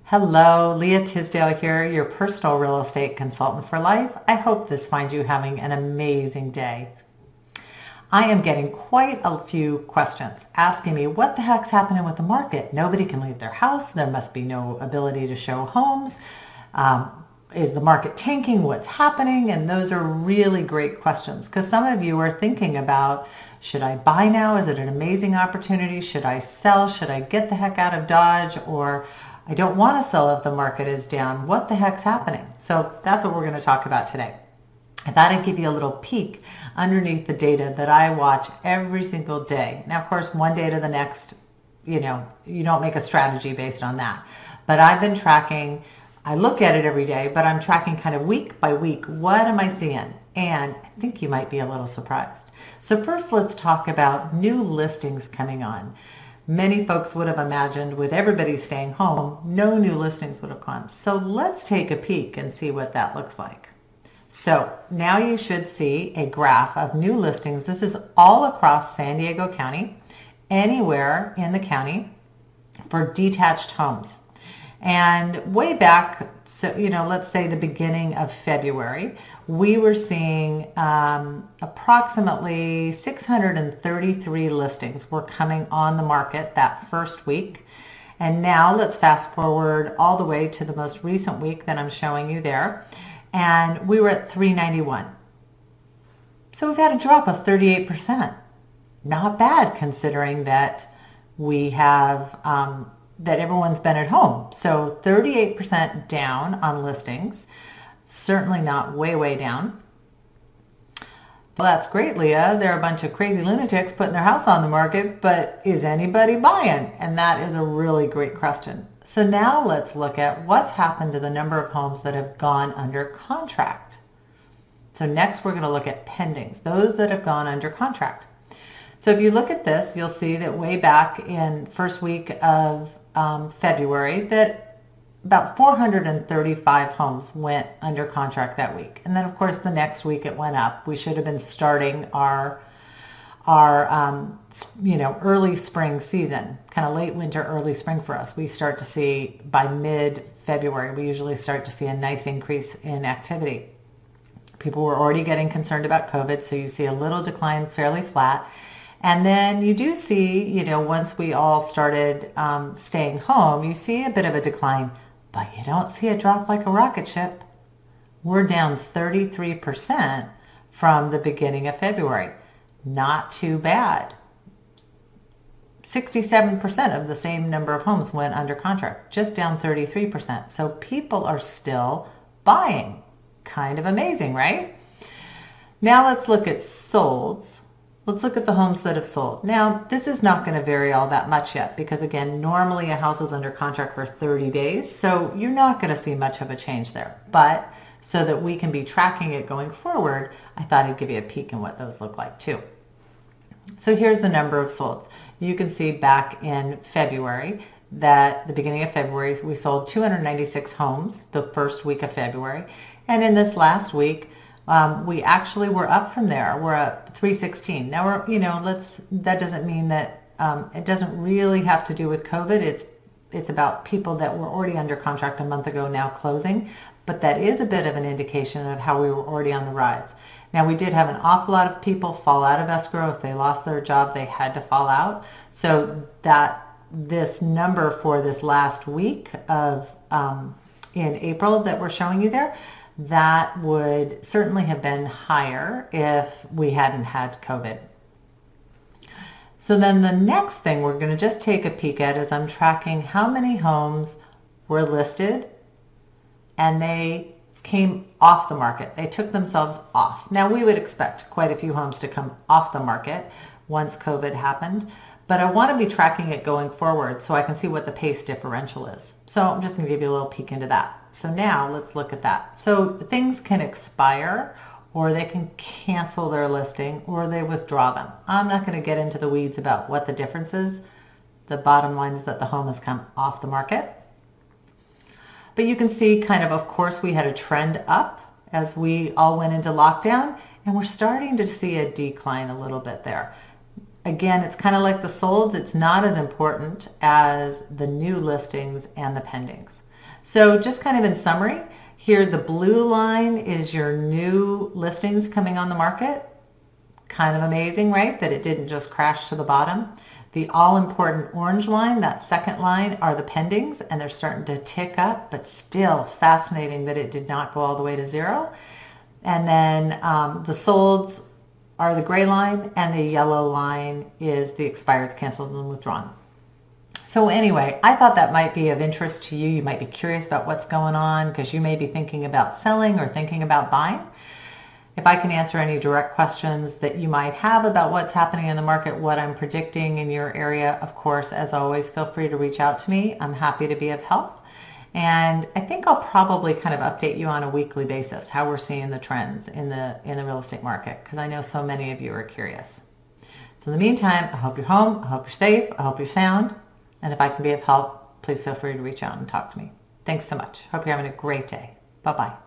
Hello, Leah Tisdale here, your personal real estate consultant for life. I hope this finds you having an amazing day. I am getting quite a few questions asking me what the heck's happening with the market. Nobody can leave their house. There must be no ability to show homes. Is the market tanking? What's happening? And those are really great questions because some of you are thinking about, should I buy now? Is it an amazing opportunity? Should I sell? Should I get the heck out of Dodge? Or I don't want to sell if the market is down. What the heck's happening? So that's what we're going to talk about today. I thought I'd give you a little peek underneath the data that I watch every single day. Now, of course, one day to the next, you don't make a strategy based on that. But I've been tracking, I look at it every day, but I'm tracking kind of week by week. What am I seeing? And I think you might be a little surprised. So first, let's talk about new listings coming on. Many folks would have imagined with everybody staying home, no new listings would have gone. So let's take a peek and see what that looks like. So now you should see a graph of new listings. This is all across San Diego County, anywhere in the county for detached homes. And way back, so let's say the beginning of February, we were seeing approximately 633 listings were coming on the market that first week. And now let's fast forward all the way to the most recent week that I'm showing you there. And we were at 391. So we've had a drop of 38%. Not bad considering that we have that everyone's been at home. So 38% down on listings. Certainly not way down. Well, that's great, Leah. There are a bunch of crazy lunatics putting their house on the market, but is anybody buying? And that is a really great question. So now let's look at what's happened to the number of homes that have gone under contract. So next we're going to look at pendings, those that have gone under contract. So if you look at this, you'll see that way back in first week of February that about 435 homes went under contract that week. And then of course the next week it went up. We should have been starting our early spring season, kind of late winter, early spring for us. We start to see by mid-February, we usually start to see a nice increase in activity. People were already getting concerned about COVID, so you see a little decline, fairly flat. And then you do see, once we all started staying home, you see a bit of a decline, but you don't see a drop like a rocket ship. We're down 33% from the beginning of February. Not too bad. 67% of the same number of homes went under contract, just down 33%. So people are still buying. Kind of amazing, right? Now let's look at solds. Let's look at the homes that have sold. Now, this is not going to vary all that much yet because, again, normally a house is under contract for 30 days, so you're not going to see much of a change there. But so that we can be tracking it going forward, I thought I'd give you a peek in what those look like too. So here's the number of solds. You can see back in February that the beginning of February, we sold 296 homes the first week of February. And in this last week, we actually were up from there. We're at 316. Now that doesn't mean that it doesn't really have to do with COVID. It's about people that were already under contract a month ago now closing, but that is a bit of an indication of how we were already on the rise. Now we did have an awful lot of people fall out of escrow. If they lost their job, they had to fall out. So that this number for this last week of in April that we're showing you there, that would certainly have been higher if we hadn't had COVID. So then the next thing we're going to just take a peek at is I'm tracking how many homes were listed and they came off the market. They took themselves off. Now we would expect quite a few homes to come off the market once COVID happened, but I want to be tracking it going forward so I can see what the pace differential is. So I'm just going to give you a little peek into that. So now let's look at that. So things can expire or they can cancel their listing or they withdraw them. I'm not going to get into the weeds about what the difference is. The bottom line is that the home has come off the market. But you can see of course, we had a trend up as we all went into lockdown, and we're starting to see a decline a little bit there. Again, it's kind of like the solds. It's not as important as the new listings and the pendings. So just kind of in summary, here the blue line is your new listings coming on the market. Kind of amazing, right? That it didn't just crash to the bottom. The all-important orange line, that second line, are the pendings, and they're starting to tick up, but still fascinating that it did not go all the way to zero. And then the solds are the gray line, and the yellow line is the expireds, canceled, and withdrawn. So anyway, I thought that might be of interest to you. You might be curious about what's going on because you may be thinking about selling or thinking about buying. If I can answer any direct questions that you might have about what's happening in the market, what I'm predicting in your area, of course, as always, feel free to reach out to me. I'm happy to be of help. And I think I'll probably kind of update you on a weekly basis how we're seeing the trends in the real estate market, because I know so many of you are curious. So in the meantime, I hope you're home, I hope you're safe, I hope you're sound, and if I can be of help, please feel free to reach out and talk to me. Thanks so much. Hope you're having a great day. Bye-bye.